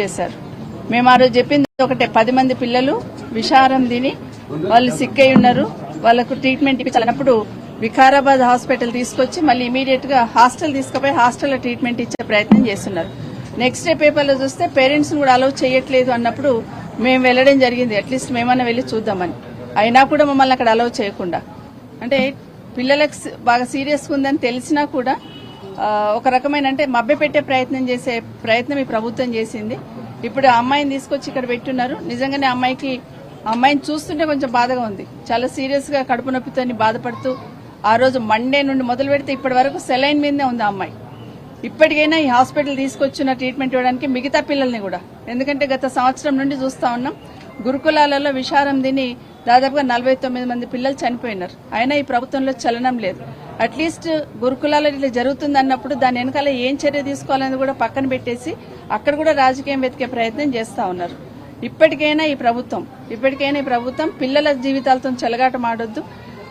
చేశారు. మేము ఆ రోజు చెప్పింది ఒకటే, 10 మంది పిల్లలు విషారం తిని వాళ్ళు సిక్ అయి ఉన్నారు, వాళ్ళకు ట్రీట్మెంట్ ఇప్పించాలన్నప్పుడు వికారాబాద్ హాస్పిటల్ తీసుకొచ్చి మళ్ళీ ఇమీడియట్ గా హాస్టల్ తీసుకుపోయి హాస్టల్లో ట్రీట్మెంట్ ఇచ్చే ప్రయత్నం చేస్తున్నారు. నెక్స్ట్ డే పేపర్లో చూస్తే పేరెంట్స్ కూడా అలౌ చేయట్లేదు అన్నప్పుడు మేము వెళ్లడం జరిగింది, అట్లీస్ట్ మేమన్నా వెళ్లి చూద్దామని. అయినా కూడా మమ్మల్ని అక్కడ అలౌ చేయకుండా, అంటే పిల్లలకు బాగా సీరియస్గా ఉందని తెలిసినా కూడా ఒక రకమైన అంటే మభ్యపెట్టే ప్రయత్నం చేసే ప్రయత్నం ఈ ప్రభుత్వం చేసింది. ఇప్పుడు ఆ అమ్మాయిని తీసుకొచ్చి ఇక్కడ పెట్టున్నారు. నిజంగానే అమ్మాయిని చూస్తుంటే కొంచెం బాధగా ఉంది. చాలా సీరియస్ గా కడుపు నొప్పితో బాధపడుతూ ఆ రోజు మండే నుండి మొదలు పెడితే ఇప్పటి వరకు సెలైన్ మీదనే ఉంది ఆ అమ్మాయి. ఇప్పటికైనా ఈ హాస్పిటల్ తీసుకొచ్చిన ట్రీట్మెంట్ ఇవ్వడానికి మిగతా పిల్లల్ని కూడా, ఎందుకంటే గత సంవత్సరం నుండి చూస్తా ఉన్నాం గురుకులాలలో విషారం తిని దాదాపుగా 49 మంది పిల్లలు చనిపోయినారు. అయినా ఈ ప్రభుత్వంలో చలనం లేదు. అట్లీస్ట్ గురుకులాలలో ఇట్లా జరుగుతుంది అన్నప్పుడు దాని వెనకాల ఏం చర్య తీసుకోవాలని కూడా పక్కన పెట్టేసి అక్కడ కూడా రాజకీయం వెతికే ప్రయత్నం చేస్తా ఉన్నారు. ఇప్పటికైనా ఈ ప్రభుత్వం పిల్లల జీవితాలతో చెలగాట మాడొద్దు.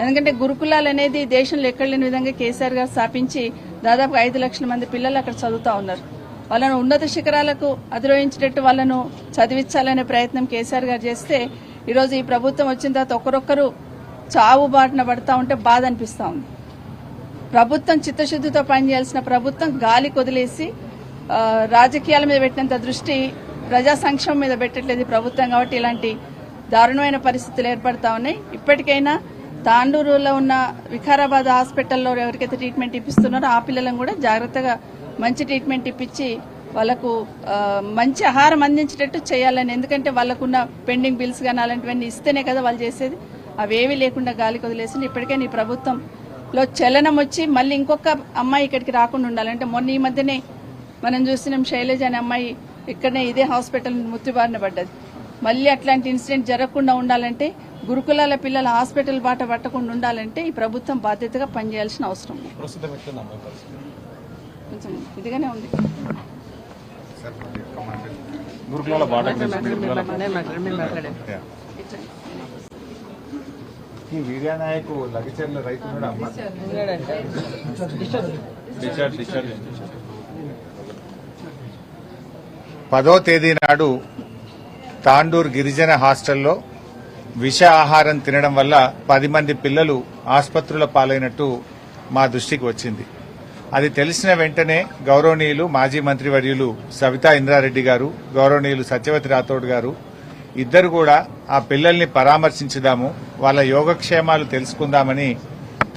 ఎందుకంటే గురుకులాలు అనేది దేశంలో ఎక్కడ లేని విధంగా కేసీఆర్ గారు స్థాపించి దాదాపు 5 లక్షల మంది పిల్లలు అక్కడ చదువుతా ఉన్నారు. వాళ్ళను ఉన్నత శిఖరాలకు అధిరోహించేటట్టు వాళ్ళను చదివించాలనే ప్రయత్నం కేసీఆర్ గారు చేస్తే ఈరోజు ఈ ప్రభుత్వం వచ్చిన తర్వాత ఒకరొక్కరు చావు బాటన పడతా ఉంటే బాధ అనిపిస్తా ఉంది. ప్రభుత్వం చిత్తశుద్దితో పనిచేయాల్సిన ప్రభుత్వం గాలి కొదిలేసి రాజకీయాల మీద పెట్టినంత దృష్టి ప్రజా సంక్షేమం మీద పెట్టట్లేదు ఈ ప్రభుత్వం. కాబట్టి ఇలాంటి దారుణమైన పరిస్థితులు ఏర్పడతా ఉన్నాయి. ఇప్పటికైనా తాండూరులో ఉన్న వికారాబాద్ హాస్పిటల్లో ఎవరికైతే ట్రీట్మెంట్ ఇప్పిస్తున్నారో ఆ పిల్లలను కూడా జాగ్రత్తగా మంచి ట్రీట్మెంట్ ఇప్పించి వాళ్లకు మంచి ఆహారం అందించేటట్టు చేయాలని. ఎందుకంటే వాళ్లకున్న పెండింగ్ బిల్స్ కానీ అలాంటివన్నీ ఇస్తేనే కదా వాళ్ళు చేసేది. అవేవీ లేకుండా గాలికి వదిలేసింది. ఇప్పటికైనా ఈ ప్రభుత్వంలో చలనం వచ్చి మళ్ళీ ఇంకొక అమ్మాయి ఇక్కడికి రాకుండా ఉండాలంటే, మొన్న ఈ మధ్యనే మనం చూస్తున్నాం శైలజ అనే అమ్మాయి ఇక్కడనే ఇదే హాస్పిటల్ మృత్యుబారిన పడ్డది. మళ్ళీ అట్లాంటి ఇన్సిడెంట్ జరగకుండా ఉండాలంటే, గురుకులాల పిల్లల హాస్పిటల్ బాట పట్టకుండా ఉండాలంటే ఈ ప్రభుత్వం బాధ్యతగా పనిచేయాల్సిన అవసరం కొంచెం ఇదిగానే ఉంది. ఈ వీర్య నాయకు లగచర్ల రైతు 10వ తేదీ నాడు తాండూర్ గిరిజన హాస్టల్లో విష ఆహారం తినడం వల్ల 10 మంది పిల్లలు ఆసుపత్రుల పాలైనట్టు మా దృష్టికి వచ్చింది. అది తెలిసిన వెంటనే గౌరవనీయులు మాజీ మంత్రివర్యులు సవితా ఇంద్రారెడ్డి గారు, గౌరవనీయులు సత్యవతి రాథోడ్ గారు ఇద్దరు కూడా ఆ పిల్లల్ని పరామర్శించుదాము, వాళ్ళ యోగక్షేమాలు తెలుసుకుందామని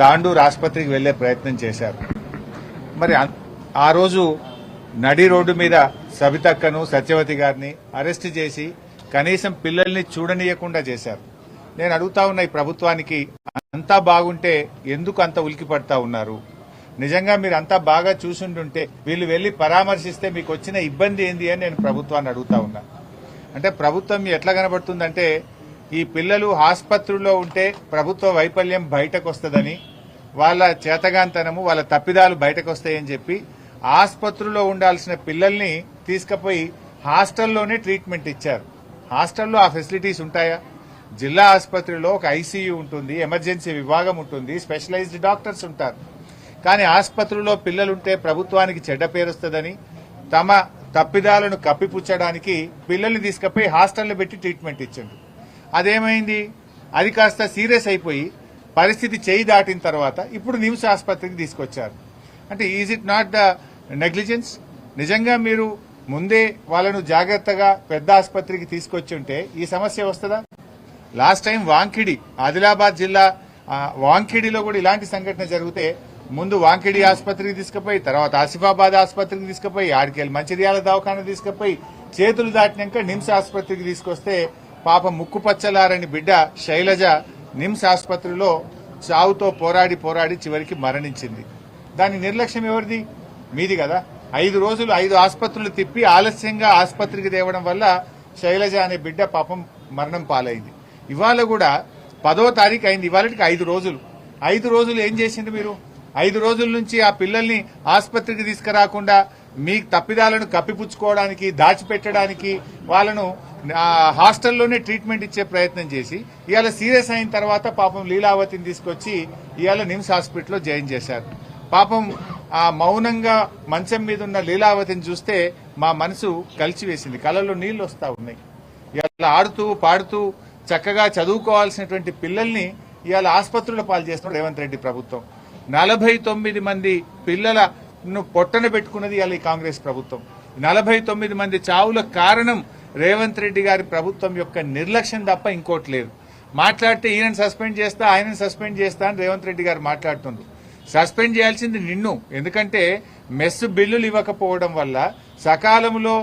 తాండూర్ ఆసుపత్రికి వెళ్లే ప్రయత్నం చేశారు. మరి ఆ రోజు నడి రోడ్డు మీద సవితక్కను సత్యవతి గారిని అరెస్టు చేసి కనీసం పిల్లల్ని చూడనీయకుండా చేశారు. నేను అడుగుతా ఉన్న ఈ ప్రభుత్వానికి, అంతా బాగుంటే ఎందుకు అంత ఉలికి పడతా ఉన్నారు? నిజంగా మీరు అంతా బాగా చూసుంటుంటే వీళ్ళు వెళ్లి పరామర్శిస్తే మీకు వచ్చిన ఇబ్బంది ఏంది అని నేను ప్రభుత్వాన్ని అడుగుతా ఉన్నా. అంటే ప్రభుత్వం ఎట్లా కనబడుతుందంటే, ఈ పిల్లలు ఆసుపత్రుల్లో ఉంటే ప్రభుత్వ వైఫల్యం బయటకు వస్తుందని, వాళ్ళ చేతగాంతనము వాళ్ళ తప్పిదాలు బయటకు వస్తాయని చెప్పి ఆసుపత్రుల్లో ఉండాల్సిన పిల్లల్ని తీసుకుపోయి హాస్టల్లోనే ట్రీట్మెంట్ ఇచ్చారు. హాస్టల్లో ఆ ఫెసిలిటీస్ ఉంటాయా? జిల్లా ఆసుపత్రిలో ఒక ఐసీయూ ఉంటుంది, ఎమర్జెన్సీ విభాగం ఉంటుంది, స్పెషలైజ్డ్ డాక్టర్స్ ఉంటారు. కానీ ఆసుపత్రుల్లో పిల్లలుంటే ప్రభుత్వానికి చెడ్డ పేరు వస్తుందని తమ తప్పిదాలను కప్పిపుచ్చడానికి పిల్లల్ని తీసుకుపోయి హాస్టల్లో పెట్టి ట్రీట్మెంట్ ఇచ్చిండు. అదేమైంది? అది కాస్త సీరియస్ అయిపోయి పరిస్థితి చేయి దాటిన తర్వాత ఇప్పుడు నిమ్స్ ఆసుపత్రికి తీసుకొచ్చారు. అంటే is it not the negligence? నిజంగా మీరు ముందే వాళ్ళను జాగ్రత్తగా పెద్ద ఆసుపత్రికి తీసుకొచ్చి ఉంటే ఈ సమస్య వస్తుందా? లాస్ట్ టైం వాంకిడి, ఆదిలాబాద్ జిల్లా వాంకిడిలో కూడా ఇలాంటి సంఘటన జరిగితే ముందు వాంకిడి ఆసుపత్రికి తీసుకుపోయి, తర్వాత ఆసిఫాబాద్ ఆసుపత్రికి తీసుకుపోయి, ఆడికెళ్ళి మంచిర్యాల దవాఖాన తీసుకుపోయి చేతులు దాటినాక నిమ్స్ ఆసుపత్రికి తీసుకొస్తే పాప ముక్కు పచ్చలారని బిడ్డ శైలజ నిమ్స్ ఆసుపత్రిలో చావుతో పోరాడి చివరికి మరణించింది. దాని నిర్లక్ష్యం ఎవరిది? మీది కదా. 5 రోజులు 5 ఆసుపత్రులు తిప్పి ఆలస్యంగా ఆసుపత్రికి తేవడం వల్ల శైలజ అనే బిడ్డ పాపం మరణం పాలైంది. ఇవాళ కూడా 10వ తారీఖు అయింది, ఇవాళకి 5 రోజులు. 5 రోజులు ఏం చేసింది మీరు? 5 రోజుల నుంచి ఆ పిల్లల్ని ఆసుపత్రికి తీసుకురాకుండా మీ తప్పిదాలను కప్పిపుచ్చుకోవడానికి, దాచిపెట్టడానికి వాళ్ళను హాస్టల్లోనే ట్రీట్మెంట్ ఇచ్చే ప్రయత్నం చేసి ఇవాళ సీరియస్ అయిన తర్వాత పాపం లీలావతిని తీసుకొచ్చి ఇవాళ నిమ్స్ హాస్పిటల్లో జాయిన్ చేశారు. పాపం ఆ మౌనంగా మంచం మీద ఉన్న లీలావతిని చూస్తే మా మనసు కలిచివేసింది, కళ్ళల్లో నీళ్లు వస్తా ఉన్నాయి. ఇలా ఆడుతూ పాడుతూ చక్కగా చదువుకోవాల్సినటువంటి పిల్లల్ని ఇవాళ ఆసుపత్రుల పాలు చేస్తున్న రేవంత్ రెడ్డి ప్రభుత్వం. 49 మంది పిల్లలను పొట్టన పెట్టుకున్నది ఇవాళ ఈ కాంగ్రెస్ ప్రభుత్వం. 49 మంది చావులకు కారణం రేవంత్ రెడ్డి గారి ప్రభుత్వం యొక్క నిర్లక్ష్యం తప్ప ఇంకోటి లేదు. మాట్లాడితే ఈయనను సస్పెండ్ చేస్తా, ఆయనను సస్పెండ్ చేస్తా అని రేవంత్ రెడ్డి గారు మాట్లాడుతున్నారు. సస్పెండ్ చేయాల్సింది నిన్ను, ఎందుకంటే మెస్ బిల్లులు ఇవ్వకపోవడం వల్ల, సకాలంలో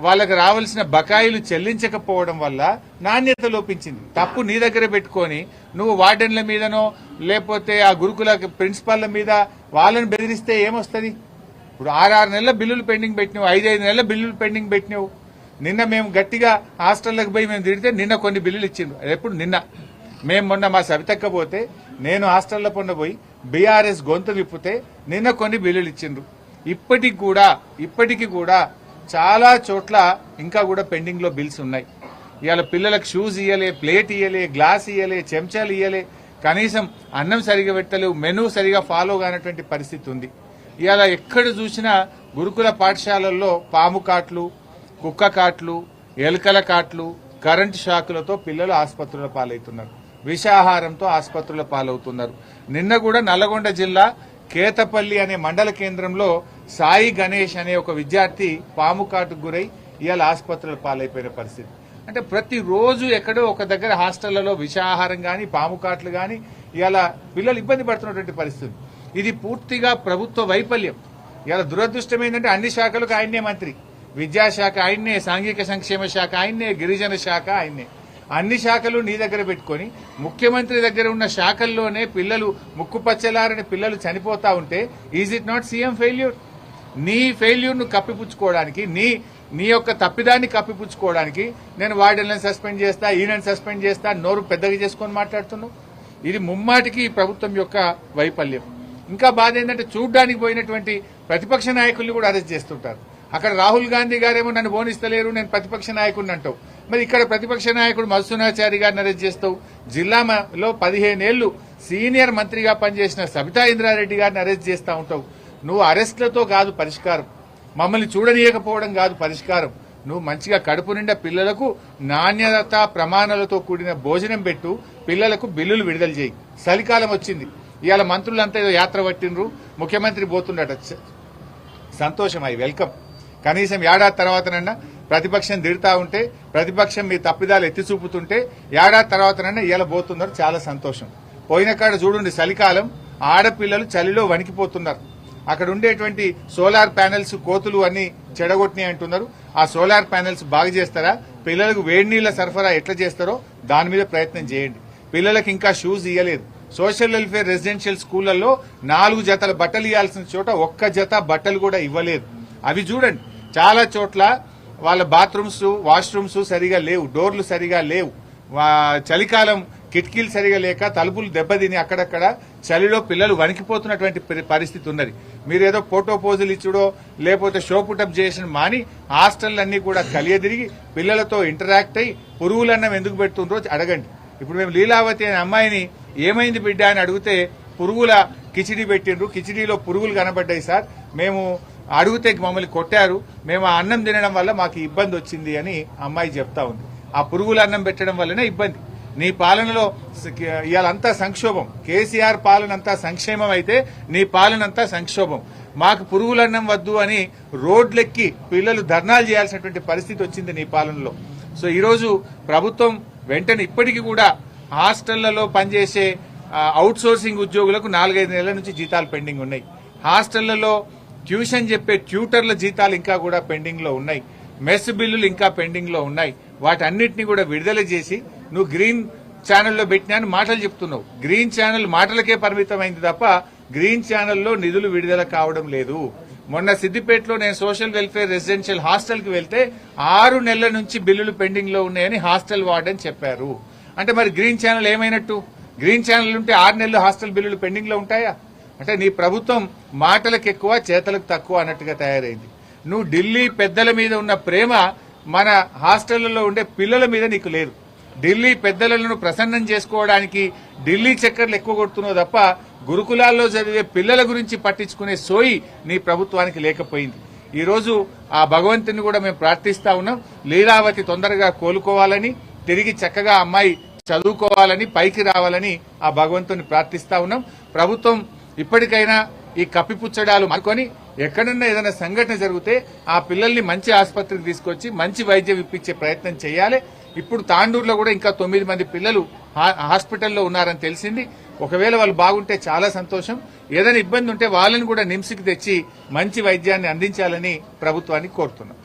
వాళ్ళకి రావాల్సిన బకాయిలు చెల్లించకపోవడం వల్ల నాణ్యత లోపించింది. తప్పు నీ దగ్గర పెట్టుకొని నువ్వు వార్డెన్ల మీదనో లేకపోతే ఆ గురుకుల ప్రిన్సిపాల్ల మీద వాళ్ళని బెదిరిస్తే ఏమొస్తుంది? ఇప్పుడు 6 నెలల బిల్లులు పెండింగ్ పెట్టినావు, 5 నెలల బిల్లులు పెండింగ్ పెట్టినావు. నిన్న మేము గట్టిగా హాస్టళ్లకు పోయి మేము తిడితే నిన్న కొన్ని బిల్లులు ఇచ్చిండ్రు. ఎప్పుడు? నిన్న. మేము మొన్న మా సవితక్క పోతే నేను హాస్టల్లో పొన్న పోయి బీఆర్ఎస్ గొంతు విప్పితే నిన్న కొన్ని బిల్లులు ఇచ్చిండ్రు. ఇప్పటికి కూడా చాలా చోట్ల ఇంకా కూడా పెండింగ్ లో బిల్స్ ఉన్నాయి. ఇవాళ పిల్లలకు షూస్ ఇయ్యలే, ప్లేట్ ఇయ్యలే, గ్లాస్ ఇయ్యలే, చెంచాలు ఇయ్యలే, కనీసం అన్నం సరిగా పెట్టలేవు, మెనూ సరిగా ఫాలో కానటువంటి పరిస్థితి ఉంది. ఇవాళ ఎక్కడ చూసినా గురుకుల పాఠశాలల్లో పాము కాట్లు, కుక్క కాట్లు, ఎలుకల కాట్లు, కరెంటు షాకులతో పిల్లలు ఆసుపత్రుల పాలవుతున్నారు. విషాహారంతో ఆసుపత్రుల పాలవుతున్నారు. నిన్న కూడా నల్లగొండ జిల్లా కేతపల్లి అనే మండల కేంద్రంలో సాయి గణేష్ అనే ఒక విద్యార్థి పాము కాటుకు గురై ఇవాళ ఆసుపత్రుల పాలైపోయిన పరిస్థితి. అంటే ప్రతిరోజు ఎక్కడో ఒక దగ్గర హాస్టళ్లలో విషాహారం గాని, పాము కాట్లు గాని ఇవాళ పిల్లలు ఇబ్బంది పడుతున్నటువంటి పరిస్థితి. ఇది పూర్తిగా ప్రభుత్వ వైఫల్యం. ఇవాళ దురదృష్టం ఏంటంటే అన్ని శాఖలకు ఆయన్నే మంత్రి. విద్యాశాఖ ఆయన్నే, సాంఘిక సంక్షేమ శాఖ ఆయన్నే, గిరిజన శాఖ ఆయన్నే. అన్ని శాఖలు నీ దగ్గర పెట్టుకుని ముఖ్యమంత్రి దగ్గర ఉన్న శాఖల్లోనే పిల్లలు ముక్కుపచ్చలారని పిల్లలు చనిపోతా ఉంటే is it not CM failure? నీ ఫెయిల్యూర్ ను కప్పిపుచ్చుకోవడానికి, నీ యొక్క తప్పిదాన్ని కప్పిపుచ్చుకోవడానికి నేను వార్డెన్లను సస్పెండ్ చేస్తా, ఈయనను సస్పెండ్ చేస్తా, నోరు పెద్దగా చేసుకొని మాట్లాడుతున్నావు. ఇది ముమ్మాటికి ప్రభుత్వం యొక్క వైఫల్యం. ఇంకా బాధ ఏంటంటే చూడ్డానికి పోయినటువంటి ప్రతిపక్ష నాయకుల్ని కూడా అరెస్ట్ చేస్తుంటారు. అక్కడ రాహుల్ గాంధీ గారేమో నన్ను బోనిస్తలేరు, నేను ప్రతిపక్ష నాయకుడిని అంటావు. మరి ఇక్కడ ప్రతిపక్ష నాయకుడు మధుసూనాచారి గారిని అరెస్ట్ చేస్తావు. జిల్లాలో 15 ఏళ్లు సీనియర్ మంత్రిగా పనిచేసిన సబితా ఇంద్రారెడ్డి గారిని అరెస్ట్ చేస్తా ఉంటావు. నువ్వు అరెస్టులతో కాదు పరిష్కారం, మమ్మల్ని చూడనీయకపోవడం కాదు పరిష్కారం. నువ్వు మంచిగా కడుపు నిండా పిల్లలకు నాణ్యత ప్రమాణాలతో కూడిన భోజనం పెట్టు, పిల్లలకు బిల్లులు విడుదల చేయి. చలికాలం వచ్చింది, ఇవాళ మంత్రులంతా ఏదో యాత్ర పట్టిండ్రు, ముఖ్యమంత్రి పోతుండట. సంతోషం, ఐ వెల్కమ్. కనీసం ఏడాది తర్వాతనన్నా ప్రతిపక్షం తిడతా ఉంటే, ప్రతిపక్షం మీ తప్పిదాలు ఎత్తి చూపుతుంటే ఏడాది తర్వాతనన్నా ఇవాళ పోతున్నారు, చాలా సంతోషం. పోయిన కాడ చూడండి, చలికాలం ఆడపిల్లలు చలిలో వణికిపోతున్నారు. అక్కడ ఉండేటువంటి సోలార్ ప్యానెల్స్ కోతులు అన్ని చెడగొట్టినాయి అంటున్నారు. ఆ సోలార్ ప్యానెల్స్ బాగు చేస్తారా? పిల్లలకు వేడి నీళ్ల సరఫరా ఎట్లా చేస్తారో దాని మీద ప్రయత్నం చేయండి. పిల్లలకు ఇంకా షూస్ ఇవ్వలేదు. సోషల్ వెల్ఫేర్ రెసిడెన్షియల్ స్కూళ్లలో 4 జతల బట్టలు ఇవ్వాల్సిన చోట 1 జత బట్టలు కూడా ఇవ్వలేదు. అవి చూడండి, చాలా చోట్ల వాళ్ళ బాత్రూమ్స్, వాష్రూమ్స్ సరిగా లేవు, డోర్లు సరిగా లేవు. చలికాలం కిటికీలు సరిగా లేక తలుపులు దెబ్బతిని అక్కడక్కడ చలిలో పిల్లలు వణికిపోతున్నటువంటి పరిస్థితి ఉన్నది. మీరేదో ఫోటో పోజులు ఇచ్చుడో లేకపోతే షో పుటప్ చేసిన మాని హాస్టల్లన్నీ కూడా కలియదిరిగి పిల్లలతో ఇంటరాక్ట్ అయ్యి పురుగులన్నం ఎందుకు పెడుతుండ్రో అడగండి. ఇప్పుడు మేము లీలావతి అనే అమ్మాయిని ఏమైంది బిడ్డ అని అడిగితే పురుగుల కిచిడి పెట్టిండ్రు, కిచిడీలో పురుగులు కనబడ్డాయి సార్, మేము అడిగితే మమ్మల్ని కొట్టారు, మేము ఆ అన్నం తినడం వల్ల మాకు ఇబ్బంది వచ్చింది అని అమ్మాయి చెప్తా ఉంది. ఆ పురుగుల అన్నం పెట్టడం వల్లనే ఇబ్బంది. నీ పాలనలో ఇవాళంతా సంక్షోభం. కేసీఆర్ పాలన అంతా సంక్షేమం అయితే నీ పాలన అంతా సంక్షోభం. మాకు పురుగులన్నం వద్దు అని రోడ్లెక్కి పిల్లలు ధర్నాలు చేయాల్సినటువంటి పరిస్థితి వచ్చింది నీ పాలనలో. సో ఈరోజు ప్రభుత్వం వెంటనే ఇప్పటికీ కూడా హాస్టళ్లలో పనిచేసే అవుట్ సోర్సింగ్ ఉద్యోగులకు 4-5 నెలల నుంచి జీతాలు పెండింగ్ ఉన్నాయి. హాస్టళ్లలో ట్యూషన్ చెప్పే ట్యూటర్ల జీతాలు ఇంకా కూడా పెండింగ్ లో ఉన్నాయి. మెస్ బిల్లులు ఇంకా పెండింగ్ లో ఉన్నాయి. వాటన్నిటిని కూడా విడుదల చేసి, నువ్వు గ్రీన్ ఛానల్లో పెట్టినా మాటలు చెప్తున్నావు. గ్రీన్ ఛానల్ మాటలకే పరిమితమైంది తప్ప గ్రీన్ ఛానల్లో నిధులు విడుదల కావడం లేదు. మొన్న సిద్దిపేటలో నేను సోషల్ వెల్ఫేర్ రెసిడెన్షియల్ హాస్టల్ కి వెళ్తే 6 నెలల నుంచి బిల్లులు పెండింగ్ లో ఉన్నాయని హాస్టల్ వార్డెన్ చెప్పారు. అంటే మరి గ్రీన్ ఛానల్ ఏమైనట్టు? గ్రీన్ ఛానల్ ఉంటే 6 నెలలు హాస్టల్ బిల్లులు పెండింగ్ లో ఉంటాయా? అంటే నీ ప్రభుత్వం మాటలకు ఎక్కువ, చేతలకు తక్కువ అన్నట్టుగా తయారైంది. నువ్వు ఢిల్లీ పెద్దల మీద ఉన్న ప్రేమ మన హాస్టళ్లలో ఉండే పిల్లల మీద నీకు లేదు. ఢిల్లీ పెద్దలను ప్రసన్నం చేసుకోవడానికి ఢిల్లీ చక్కర్లు ఎక్కువ కొడుతున్నావు తప్ప గురుకులాల్లో చదివే పిల్లల గురించి పట్టించుకునే సోయి నీ ప్రభుత్వానికి లేకపోయింది. ఈ రోజు ఆ భగవంతుని కూడా మేము ప్రార్థిస్తా ఉన్నాం. లీలావతి తొందరగా కోలుకోవాలని, తిరిగి చక్కగా అమ్మాయి చదువుకోవాలని, పైకి రావాలని ఆ భగవంతుని ప్రార్థిస్తా ఉన్నాం. ప్రభుత్వం ఇప్పటికైనా ఈ కప్పిపుచ్చడాలు మానుకొని ఎక్కడన్నా ఏదైనా సంఘటన జరిగితే ఆ పిల్లల్ని మంచి ఆసుపత్రికి తీసుకొచ్చి మంచి వైద్యం ఇప్పించే ప్రయత్నం చేయాలి. ఇప్పుడు తాండూరులో కూడా ఇంకా 9 మంది పిల్లలు హాస్పిటల్లో ఉన్నారని తెలిసింది. ఒకవేళ వాళ్ళు బాగుంటే చాలా సంతోషం. ఏదైనా ఇబ్బంది ఉంటే వాళ్ళని కూడా నిమ్స్కి తెచ్చి మంచి వైద్యాన్ని అందించాలని ప్రభుత్వాన్ని కోరుతున్నాం.